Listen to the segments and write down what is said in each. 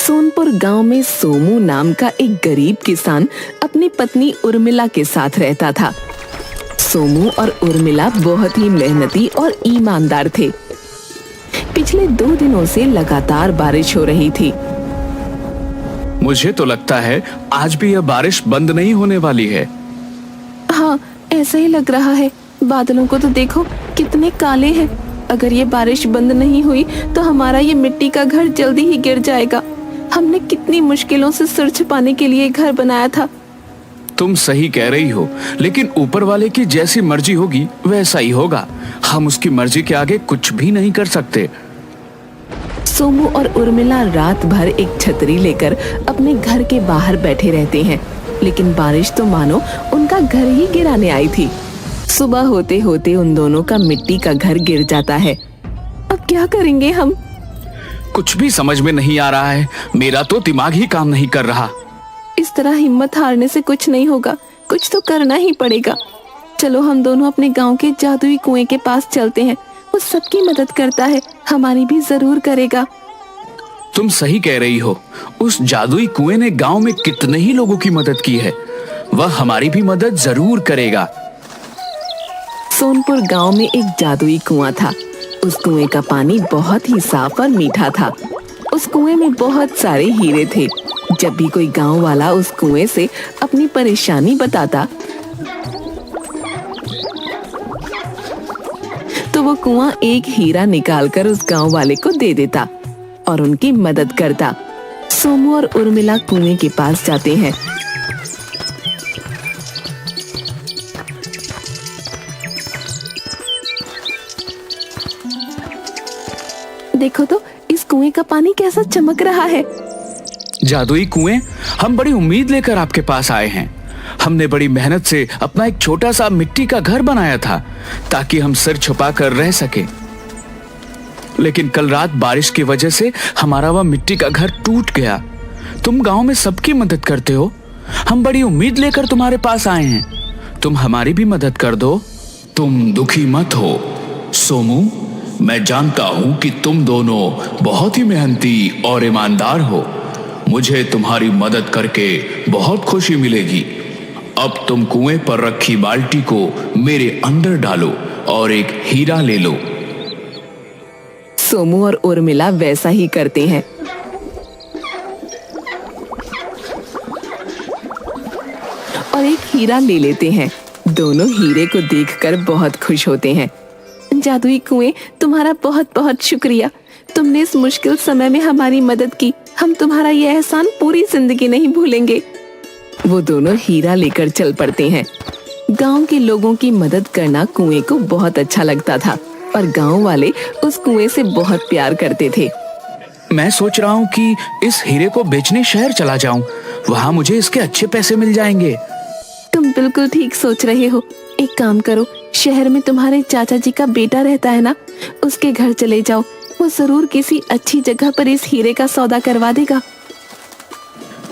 सोनपुर गांव में सोमू नाम का एक गरीब किसान अपनी पत्नी उर्मिला के साथ रहता था। सोमू और उर्मिला बहुत ही मेहनती और ईमानदार थे। पिछले 2 दिनों से लगातार बारिश हो रही थी। मुझे तो लगता है आज भी यह बारिश बंद नहीं होने वाली है। हाँ, ऐसा ही लग रहा है। बादलों को तो देखो कितने काले हैं। अगर ये बारिश बंद नहीं हुई तो हमारा ये मिट्टी का घर जल्दी ही गिर जाएगा। हमने कितनी मुश्किलों से सिर छुपाने के लिए घर बनाया था। तुम सही कह रही हो, लेकिन ऊपर वाले की जैसी मर्जी होगी वैसा ही होगा। हम उसकी मर्जी के आगे कुछ भी नहीं कर सकते। सोमू और उर्मिला रात भर एक छतरी लेकर अपने घर के बाहर बैठे रहते हैं, लेकिन बारिश तो मानो उनका घर ही गिराने आई थी। सुबह होते होते उन दोनों का मिट्टी का घर गिर जाता है। अब क्या करेंगे हम? कुछ भी समझ में नहीं आ रहा है। मेरा तो दिमाग ही काम नहीं कर रहा। इस तरह हिम्मत हारने से कुछ नहीं होगा, कुछ तो करना ही पड़ेगा। चलो हम दोनों अपने गांव के जादुई कुएं के पास चलते हैं। वो सबकी मदद करता है, हमारी भी जरूर करेगा। तुम सही कह रही हो। उस जादुई कुएं ने गांव में कितने ही लोगों की मदद की है। वह हमारी भी मदद जरूर करेगा। सोनपुर गांव में एक जादुई कुआं था। उस कुएं का पानी बहुत ही साफ और मीठा था। उस कुएं में बहुत सारे हीरे थे। जब भी कोई गांव वाला उस कुएं से अपनी परेशानी बताता तो वो कुआं एक हीरा निकालकर उस गांव वाले को दे देता और उनकी मदद करता। सोमू और उर्मिला कुएं के पास जाते हैं। देखो तो इस कुएं का पानी कैसा चमक रहा है। जादुई कुएं, हम बड़ी उम्मीद लेकर आपके पास आए हैं। हमने बड़ी मेहनत से अपना एक छोटा सा मिट्टी का घर बनाया था ताकि हम सिर छुपा कर रह सके। लेकिन कल रात बारिश की वजह से हमारा वह मिट्टी का घर टूट गया। तुम गांव में सबकी मदद करते हो। हम बड़ी उम्मीद लेकर तुम्हारे पास आए हैं। तुम हमारी भी मदद कर दो। तुम दुखी मत हो सोमू। मैं जानता हूं कि तुम दोनों बहुत ही मेहनती और ईमानदार हो। मुझे तुम्हारी मदद करके बहुत खुशी मिलेगी। अब तुम कुएं पर रखी बाल्टी को मेरे अंदर डालो और एक हीरा ले लो। सोमू और उर्मिला वैसा ही करते हैं। और एक हीरा ले लेते हैं। दोनों हीरे को देखकर बहुत खुश होते हैं। जादुई कुएं, तुम्हारा बहुत बहुत शुक्रिया। तुमने इस मुश्किल समय में हमारी मदद की। हम तुम्हारा ये एहसान पूरी जिंदगी नहीं भूलेंगे। वो दोनों हीरा लेकर चल पड़ते हैं। गांव के लोगों की मदद करना कुएं को बहुत अच्छा लगता था और गांव वाले उस कुएं से बहुत प्यार करते थे। मैं सोच रहा हूँ कि इस हीरे को बेचने शहर चला जाऊं। वहाँ मुझे इसके अच्छे पैसे मिल जाएंगे। तुम बिल्कुल ठीक सोच रहे हो। एक काम करो, शहर में तुम्हारे चाचा जी का बेटा रहता है ना, उसके घर चले जाओ। वो जरूर किसी अच्छी जगह पर इस हीरे का सौदा करवा देगा।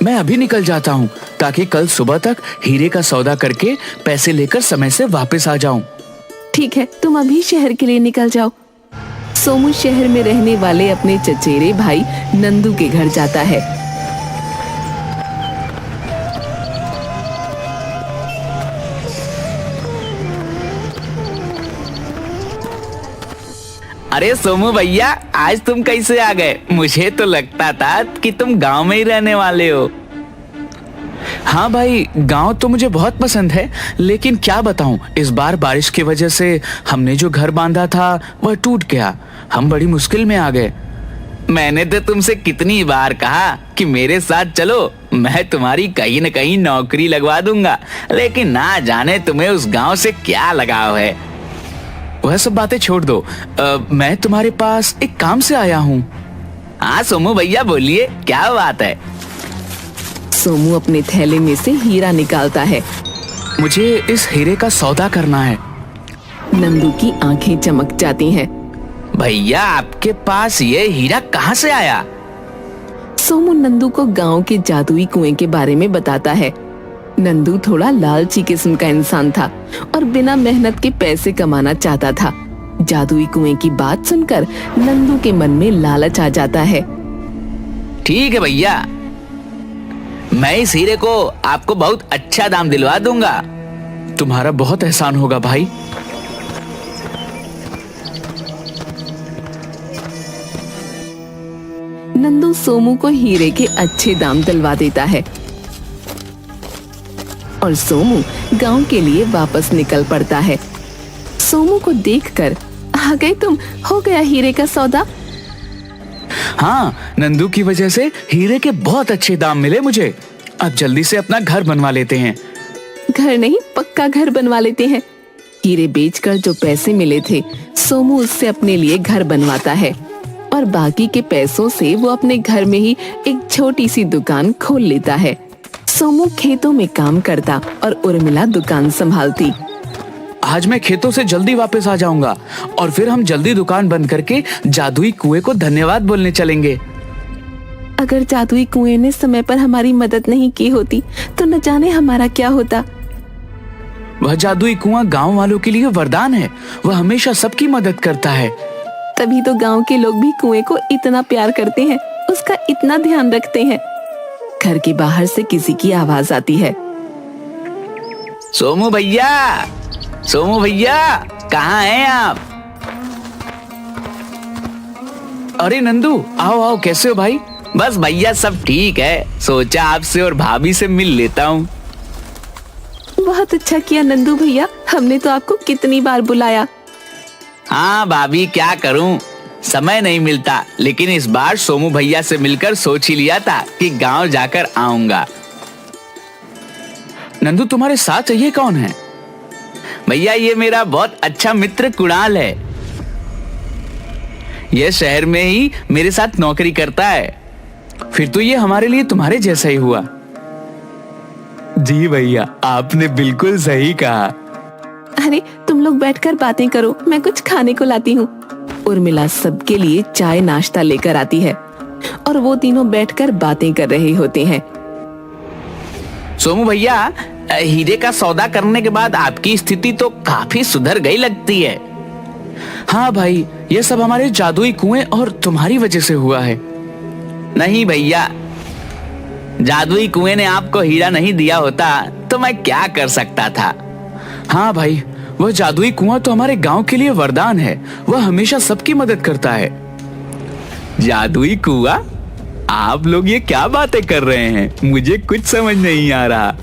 मैं अभी निकल जाता हूँ ताकि कल सुबह तक हीरे का सौदा करके पैसे लेकर समय से वापस आ जाऊं। ठीक है, तुम अभी शहर के लिए निकल जाओ। सोमू शहर में रहने वाले अपने चचेरे भाई नंदू के घर जाता है। अरे सोमू भैया, आज तुम कैसे आ गए? मुझे तो लगता था कि तुम गांव में ही रहने वाले हो। हाँ भाई, गांव तो मुझे बहुत पसंद है, लेकिन क्या बताऊं, इस बार बारिश की वजह से हमने जो घर बांधा था वह टूट गया। हम बड़ी मुश्किल में आ गए। मैंने तो तुमसे कितनी बार कहा कि मेरे साथ चलो, मैं तुम्हारी कहीं न कहीं नौकरी लगवा दूंगा, लेकिन ना जाने तुम्हें उस गांव से क्या लगाव है। वह सब बातें छोड़ दो। मैं तुम्हारे पास एक काम से आया हूँ। हाँ सोमू भैया, बोलिए, क्या बात है? सोमू अपने थैले में से हीरा निकालता है। मुझे इस हीरे का सौदा करना है। नंदू की आंखें चमक जाती हैं। भैया, आपके पास ये हीरा कहाँ से आया? सोमू नंदू को गांव के जादुई कुएं के बारे में बताता है। नंदू थोड़ा लालची किस्म का इंसान था और बिना मेहनत के पैसे कमाना चाहता था। जादुई कुएं की बात सुनकर नंदू के मन में लालच आ जाता है। ठीक है भैया, मैं इस हीरे को आपको बहुत अच्छा दाम दिलवा दूंगा। तुम्हारा बहुत एहसान होगा भाई। नंदू सोमू को हीरे के अच्छे दाम दिलवा देता है और सोमू गांव के लिए वापस निकल पड़ता है। सोमू को देखकर आ गए तुम, हो गया हीरे का सौदा। हाँ, नंदू की वजह से हीरे के बहुत अच्छे दाम मिले मुझे। अब जल्दी से अपना घर बनवा लेते हैं। घर नहीं, पक्का घर बनवा लेते हैं। हीरे बेचकर जो पैसे मिले थे, सोमू उससे अपने लिए घर बनवाता है और बाकी के पैसों से वो अपने घर में ही एक छोटी सी दुकान खोल लेता है। सोमू खेतों में काम करता और उर्मिला दुकान संभालती। आज मैं खेतों से जल्दी वापस आ जाऊंगा और फिर हम जल्दी दुकान बंद करके जादुई कुएं को धन्यवाद बोलने चलेंगे। अगर जादुई कुएं ने समय पर हमारी मदद नहीं की होती तो न जाने हमारा क्या होता। वह जादुई कुआं गांव वालों के लिए वरदान है। वह हमेशा सबकी मदद करता है। तभी तो गांव के लोग भी कुएं को इतना प्यार करते हैं, उसका इतना ध्यान रखते हैं। घर के बाहर से किसी की आवाज आती है। सोमू भैया, सोमू भैया, कहाँ हैं आप? अरे नंदू, आओ आओ, कैसे हो भाई? बस भैया सब ठीक है, सोचा आपसे और भाभी से मिल लेता हूँ। बहुत अच्छा किया नंदू भैया, हमने तो आपको कितनी बार बुलाया। हाँ भाभी, क्या करूँ, समय नहीं मिलता, लेकिन इस बार सोमू भैया से मिलकर सोच ही लिया था कि गांव जाकर आऊंगा। नंदू, तुम्हारे साथ ये कौन है? भैया, ये मेरा बहुत अच्छा मित्र कुणाल है। यह शहर में ही मेरे साथ नौकरी करता है। फिर तो ये हमारे लिए तुम्हारे जैसा ही हुआ। जी भैया, आपने बिल्कुल सही कहा। अरे तुम लोग बैठकर बातें करो, मैं कुछ खाने को लाती हूँ। उर्मिला सबके लिए चाय नाश्ता लेकर आती है और वो तीनों बैठकर बातें कर रहे होते हैं। सोमू भैया, हीरे का सौदा करने के बाद आपकी स्थिति तो काफी सुधर गई लगती है। हाँ भाई, ये सब हमारे जादुई कुएं और तुम्हारी वजह से हुआ है। नहीं भैया, जादुई कुएं ने आपको हीरा नहीं दिया होता तो मैं क्या कर सकता था। हाँ भाई, वह जादुई कुआं तो हमारे गांव के लिए वरदान है। वह हमेशा सबकी मदद करता है। जादुई कुआं? आप लोग ये क्या बातें कर रहे हैं, मुझे कुछ समझ नहीं आ रहा।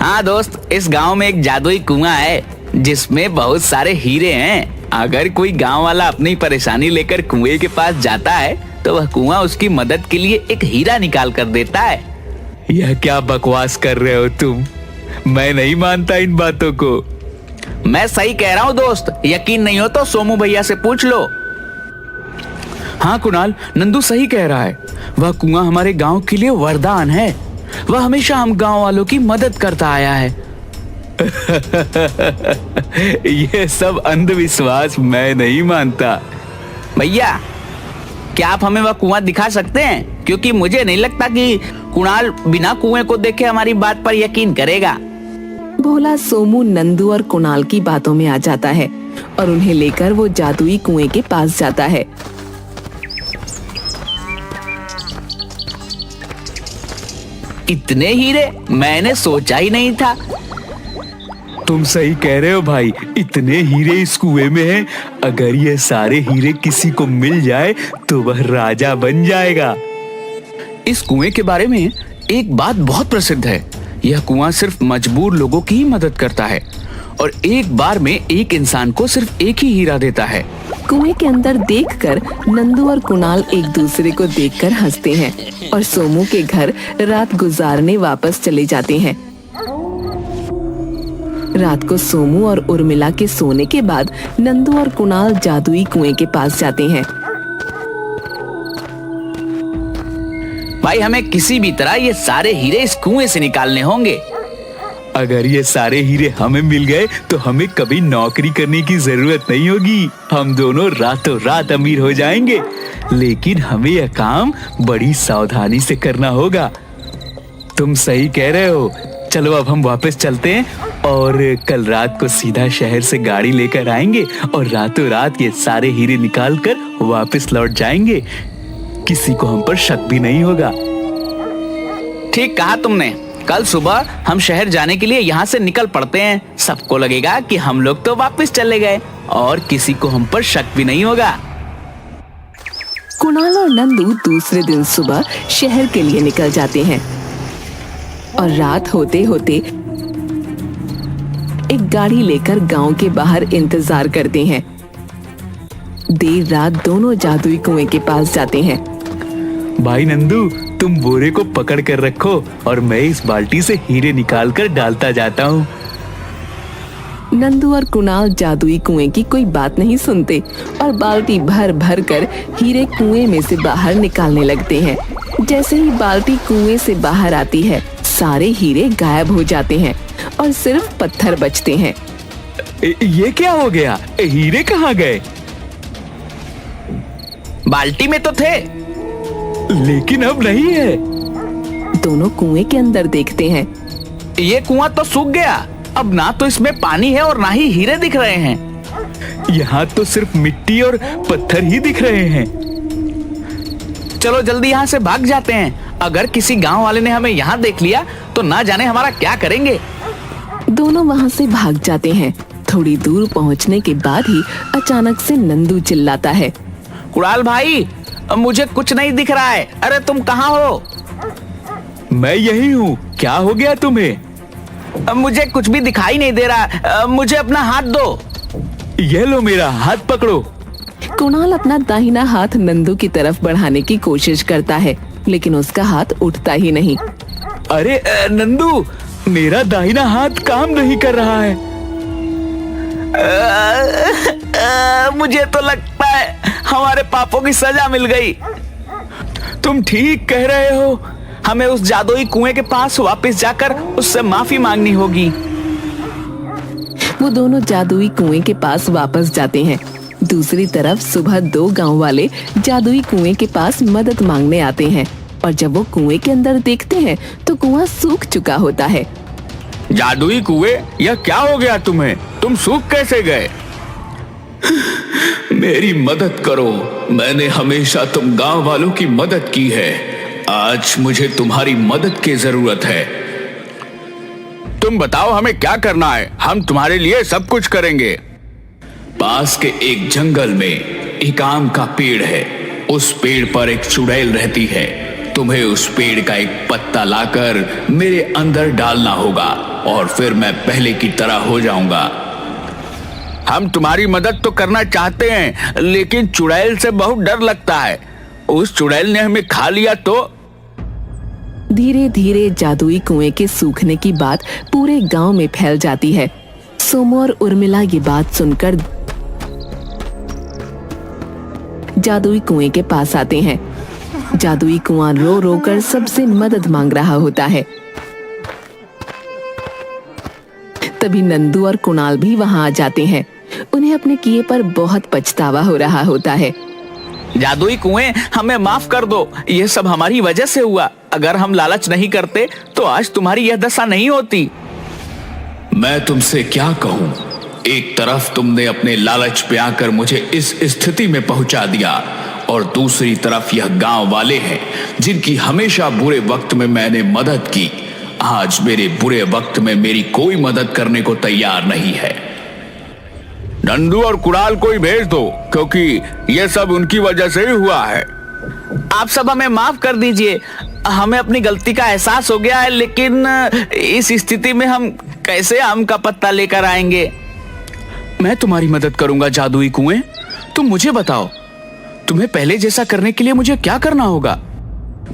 हाँ दोस्त, इस गांव में एक जादुई कुआं है जिसमें बहुत सारे हीरे हैं। अगर कोई गांव वाला अपनी परेशानी लेकर कुएं के पास जाता है तो वह कुआं उसकी मदद के लिए एक हीरा निकाल कर देता है। यह क्या बकवास कर रहे हो तुम? मैं नहीं मानता इन बातों को। मैं सही कह रहा हूँ दोस्त, यकीन नहीं हो तो सोमू भैया से पूछ लो। हाँ कुणाल, नंदू सही कह रहा है। वह कुआं हमारे गांव के लिए वरदान है। वह हमेशा हम गांव वालों की मदद करता आया है। यह सब अंधविश्वास मैं नहीं मानता। भैया, क्या आप हमें वह कुआं दिखा सकते हैं? क्योंकि मुझे नहीं लगता कि कुणाल बिना कुएं को देखे हमारी बात पर यकीन करेगा। भोला सोमू नंदू और कुणाल की बातों में आ जाता है और उन्हें लेकर वो जादुई कुएं के पास जाता है। इतने हीरे मैंने सोचा ही नहीं था। तुम सही कह रहे हो भाई, इतने हीरे इस कुएं में हैं। अगर ये सारे हीरे किसी को मिल जाए तो वह राजा बन जाएगा। इस कुएं के बारे में एक बात बहुत प्रसिद्ध है। यह कुआं सिर्फ मजबूर लोगों की ही मदद करता है और एक बार में एक इंसान को सिर्फ एक ही हीरा देता है। कुएं के अंदर देखकर नंदू और कुणाल एक दूसरे को देखकर हंसते हैं और सोमू के घर रात गुजारने वापस चले जाते हैं। रात को सोमू और उर्मिला के सोने के बाद नंदू और कुणाल जादुई कुएं के पास जाते हैं। भाई, हमें किसी भी तरह ये सारे हीरे इस कुएं से निकालने होंगे। अगर ये सारे हीरे हमें मिल गए तो हमें कभी नौकरी करने की जरूरत नहीं होगी। हम दोनों रातों रात अमीर हो जाएंगे। लेकिन हमें यह काम बड़ी सावधानी से करना होगा। तुम सही कह रहे हो। चलो अब हम वापस चलते हैं और कल रात को सीधा शहर से गाड़ी लेकर आएंगे और रातों रात ये सारे हीरे निकाल कर वापस लौट जाएंगे। किसी को हम पर शक भी नहीं होगा। ठीक कहा तुमने। कल सुबह हम शहर जाने के लिए यहाँ से निकल पड़ते हैं। सबको लगेगा कि हम लोग तो वापस चले गए और किसी को हम पर शक भी नहीं होगा। कुणाल और नंदू दूसरे दिन सुबह शहर के लिए निकल जाते हैं और रात होते होते एक गाड़ी लेकर गांव के बाहर इंतजार करते हैं। देर रात दोनों जादुई कुएं के पास जाते हैं। भाई नंदू, तुम बोरे को पकड़ कर रखो और मैं इस बाल्टी से हीरे निकाल कर डालता जाता हूँ। नंदू और कुणाल जादुई कुएं की कोई बात नहीं सुनते और बाल्टी भर भर कर हीरे कुएं में से बाहर निकालने लगते हैं। जैसे ही बाल्टी कुएं से बाहर आती है, सारे हीरे गायब हो जाते हैं और सिर्फ पत्थर बचते हैं। ये क्या हो गया? हीरे कहाँ गए? बाल्टी में तो थे, लेकिन अब नहीं है। दोनों कुएं के अंदर देखते हैं। ये कुआं तो सूख गया। अब ना तो इसमें पानी है और ना ही हीरे दिख रहे हैं। यहाँ तो सिर्फ मिट्टी और पत्थर ही दिख रहे हैं। चलो जल्दी यहाँ से भाग जाते हैं। अगर किसी गांव वाले ने हमें यहाँ देख लिया तो ना जाने हमारा क्या करेंगे। दोनों वहाँ से भाग जाते हैं। थोड़ी दूर पहुँचने के बाद ही अचानक से नंदू चिल्लाता है, कुणाल भाई, मुझे कुछ नहीं दिख रहा है। अरे तुम कहाँ हो? मैं यही हूँ। क्या हो गया तुम्हें? मुझे कुछ भी दिखाई नहीं दे रहा। मुझे अपना हाथ दो। ये लो, मेरा हाथ पकड़ो। कुणाल अपना दाहिना हाथ नंदू की तरफ बढ़ाने की कोशिश करता है, लेकिन उसका हाथ उठता ही नहीं। अरे नंदू, मेरा दाहिना हाथ काम नहीं कर रहा है। मुझे तो लगता है हमारे पापों की सजा मिल गई। तुम ठीक कह रहे हो। हमें उस जादुई कुएं के पास वापस जाकर उससे माफी मांगनी होगी। वो दोनों जादुई कुएं के पास वापस जाते हैं। दूसरी तरफ सुबह दो गांव वाले जादुई कुएं के पास मदद मांगने आते हैं और जब वो कुएं के अंदर देखते हैं तो कुआं सूख चुका होता है। जादुई कुएं, यह क्या हो गया तुम्हें? तुम सूख कैसे गए? मेरी मदद करो। मैंने हमेशा तुम गांव वालों की मदद की है। आज मुझे तुम्हारी मदद की जरूरत है। तुम बताओ हमें क्या करना है। हम तुम्हारे लिए सब कुछ करेंगे। पास के एक जंगल में एक आम का पेड़ है। उस पेड़ पर एक चुड़ैल रहती है। तुम्हें उस पेड़ का एक पत्ता लाकर मेरे अंदर डालना होगा और फिर मैं पहले की तरह हो जाऊंगा। हम तुम्हारी मदद तो करना चाहते हैं, लेकिन चुड़ैल से बहुत डर लगता है। उस चुड़ैल ने हमें खा लिया तो। धीरे धीरे जादुई कुएं के सूखने की बात पूरे गांव में फैल जाती है। सोमू और उर्मिला ये बात सुनकर जादुई कुएं के पास आते हैं। जादुई कुआं रो रो कर सबसे मदद मांग रहा होता है। तभी नंदू और कुणाल भी वहां आ जाते हैं। उन्हें अपने किए पर बहुत पछतावा हो रहा होता है। जादुई कुएं, हमें माफ कर दो। ये सब हमारी वजह से हुआ। अगर हम लालच नहीं करते तो आज तुम्हारी यह दशा नहीं होती। मैं तुमसे क्या कहूं? एक तरफ तुमने अपने लालच पे आकर मुझे इस स्थिति में पहुंचा दिया और दूसरी तरफ यह गांव वाले हैं जिनकी हमेशा बुरे वक्त में मैंने मदद की। आज मेरे बुरे वक्त में मेरी कोई मदद करने को तैयार नहीं है। नंदू और कुणाल को ही भेज दो, क्योंकि यह सब उनकी वजह से ही हुआ है। आप सब हमें माफ कर दीजिए। हमें अपनी गलती का एहसास हो गया है, लेकिन इस स्थिति में हम कैसे आम का पत्ता लेकर आएंगे? मैं तुम्हारी मदद करूंगा जादुई कुएं। तुम मुझे बताओ, तुम्हें पहले जैसा करने के लिए मुझे क्या करना होगा?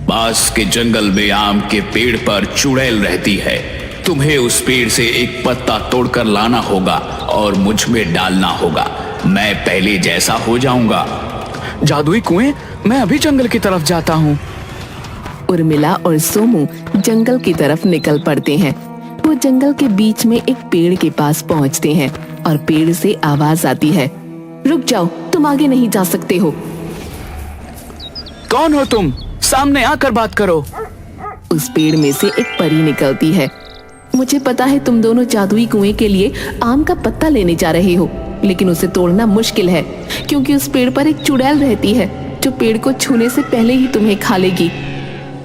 पास के जंगल में आम के पेड़ पर चुड़ैल रहती है। तुम्हें उस पेड़ से एक पत्ता तोड़कर लाना होगा और मुझ में डालना होगा। मैं पहले जैसा हो जाऊंगा। जादुई कुएं, मैं अभी जंगल की तरफ जाता हूँ। उर्मिला और सोमू जंगल की तरफ निकल पड़ते हैं। वो जंगल के बीच में एक पेड़ के पास पहुंचते हैं और पेड़ से आवाज आती है, रुक जाओ, तुम आगे नहीं जा सकते हो। कौन हो तुम? सामने आकर बात करो। उस पेड़ में से एक परी निकलती है। मुझे पता है तुम दोनों जादुई कुएं के लिए आम का पत्ता लेने जा रहे हो, लेकिन उसे तोड़ना मुश्किल है क्योंकि उस पेड़ पर एक चुड़ैल रहती है जो पेड़ को छूने से पहले ही तुम्हें खा लेगी।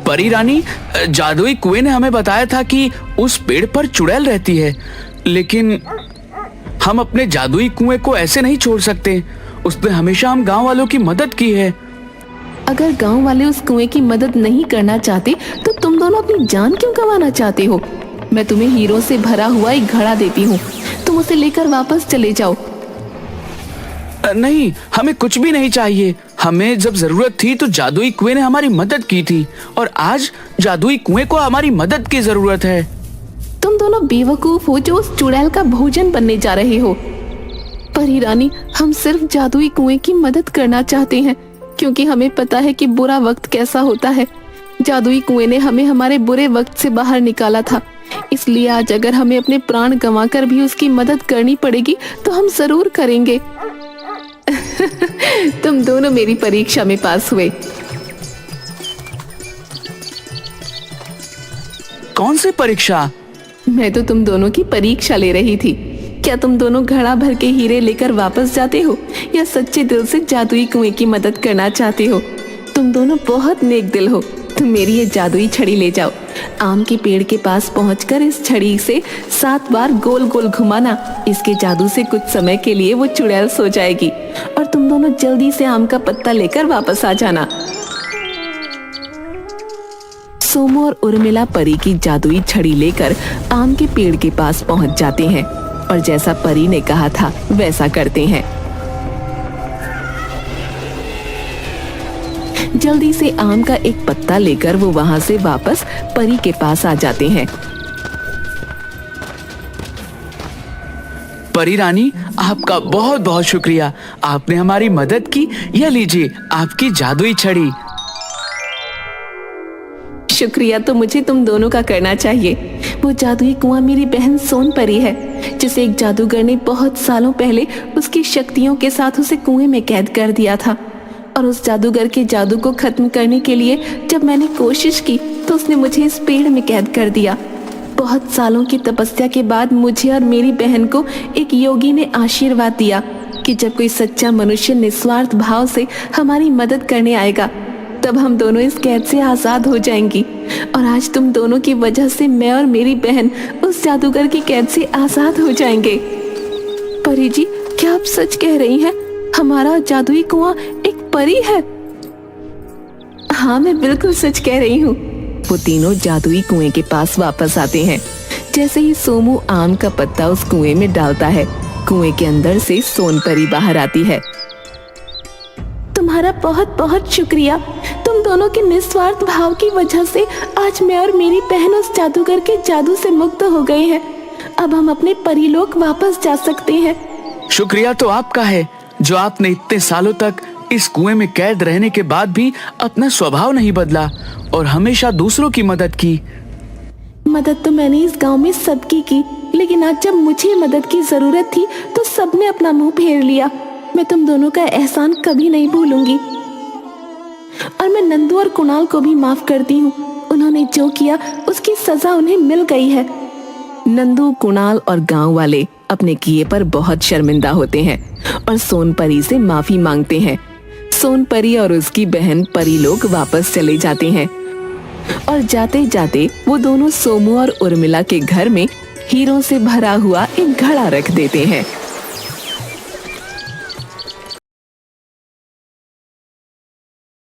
परी रानी, जादुई कुएं ने हमें बताया था कि उस पेड़ पर चुड़ैल रहती है, लेकिन हम अपने जादुई कुएं को ऐसे नहीं छोड़ सकते। उसने हमेशा हम गांव वालों की मदद की है। अगर गांव वाले उस कुएं की मदद नहीं करना चाहते तो तुम दोनों अपनी जान क्यों गंवाना चाहते हो? मैं तुम्हें हीरों से भरा हुआ एक घड़ा देती हूँ, तुम उसे लेकर वापस चले जाओ। नहीं, हमें कुछ भी नहीं चाहिए। हमें जब जरूरत थी तो जादुई कुएं ने हमारी मदद की थी, और आज जादुई कुएं को हमारी मदद की जरूरत है। तुम दोनों बेवकूफ हो जो उस चुड़ैल का भोजन बनने जा रहे हो। परी रानी, हम सिर्फ जादुई कुएं की मदद करना चाहते हैं, क्योंकि हमें पता है कि बुरा वक्त कैसा होता है। जादुई कुएं ने हमें हमारे बुरे वक्त से बाहर निकाला था, इसलिए आज अगर हमें अपने प्राण गंवाकर भी उसकी मदद करनी पड़ेगी तो हम जरूर करेंगे। तुम दोनों मेरी परीक्षा में पास हुए। कौन सी परीक्षा? मैं तो तुम दोनों की परीक्षा ले रही थी। क्या तुम दोनों घड़ा भर के हीरे लेकर वापस जाते हो या सच्चे दिल से जादुई कुएं की मदद करना चाहते हो? तुम दोनों बहुत नेक दिल हो। तुम मेरी ये जादुई छड़ी ले जाओ। आम के पेड़ के पास पहुंचकर इस छड़ी से 7 बार गोल गोल घुमाना। इसके जादू से कुछ समय के लिए वो चुड़ैल सो जाएगी और तुम दोनों जल्दी से आम का पत्ता लेकर वापस आ जाना। सोमू और उर्मिला परी की जादुई छड़ी लेकर आम के पेड़ के पास पहुंच जाते हैं और जैसा परी ने कहा था वैसा करते हैं। जल्दी से आम का एक पत्ता लेकर वो वहां से वापस परी के पास आ जाते हैं। परी रानी, आपका बहुत बहुत शुक्रिया। आपने हमारी मदद की। यह लीजिए आपकी जादुई छड़ी। शुक्रिया तो मुझे तुम दोनों का करना चाहिए। वो जादुई कुआं मेरी बहन सोन परी है, जिसे एक जादूगर ने बहुत सालों पहले उसकी शक्तियों के साथ उसे कुएं में कैद कर दिया था। और उस जादूगर के जादू को खत्म करने के लिए जब मैंने कोशिश की तो उसने मुझे इस पेड़ में कैद कर दिया। बहुत सालों की तपस्या के बाद मुझे और मेरी बहन को एक योगी ने आशीर्वाद दिया कि जब कोई सच्चा मनुष्य निस्वार्थ भाव से हमारी मदद करने आएगा तब हम दोनों इस कैद से आजाद हो जाएंगी। और आज तुम दोनों की वजह से मैं और मेरी बहन उस जादूगर की कैद से आजाद हो जाएंगे। परी जी, क्या आप सच कह रही हैं? हमारा जादुई कुआं एक परी है? हाँ, मैं बिल्कुल सच कह रही हूँ। वो तीनों जादुई कुएं के पास वापस आते हैं। जैसे ही सोमू आम का पत्ता उस कुएं में डालता है, कुएं के अंदर से सोन परी बाहर आती है। तुम्हारा बहुत बहुत शुक्रिया। तुम दोनों के निस्वार्थ भाव की वजह से आज मैं और मेरी बहन उस जादूगर के जादू से मुक्त हो गए हैं। अब हम अपने परीलोक वापस जा सकते हैं। शुक्रिया तो आपका है, जो आपने इतने सालों तक इस कुएं में कैद रहने के बाद भी अपना स्वभाव नहीं बदला और हमेशा दूसरों की मदद की। मदद तो मैंने इस गांव में सबकी की, लेकिन आज जब मुझे मदद की जरूरत थी तो सबने अपना मुंह फेर लिया। मैं तुम दोनों का एहसान कभी नहीं भूलूंगी। और मैं नंदू और कुणाल को भी माफ करती हूँ। उन्होंने जो किया उसकी सजा उन्हें मिल गई है। नंदू, कुणाल और गांव वाले अपने किए पर बहुत शर्मिंदा होते हैं और सोन परी से माफी मांगते हैं। सोन परी और उसकी बहन परी लोग वापस चले जाते हैं और जाते जाते वो दोनों सोमू और उर्मिला के घर में हीरों से भरा हुआ एक घड़ा रख देते हैं।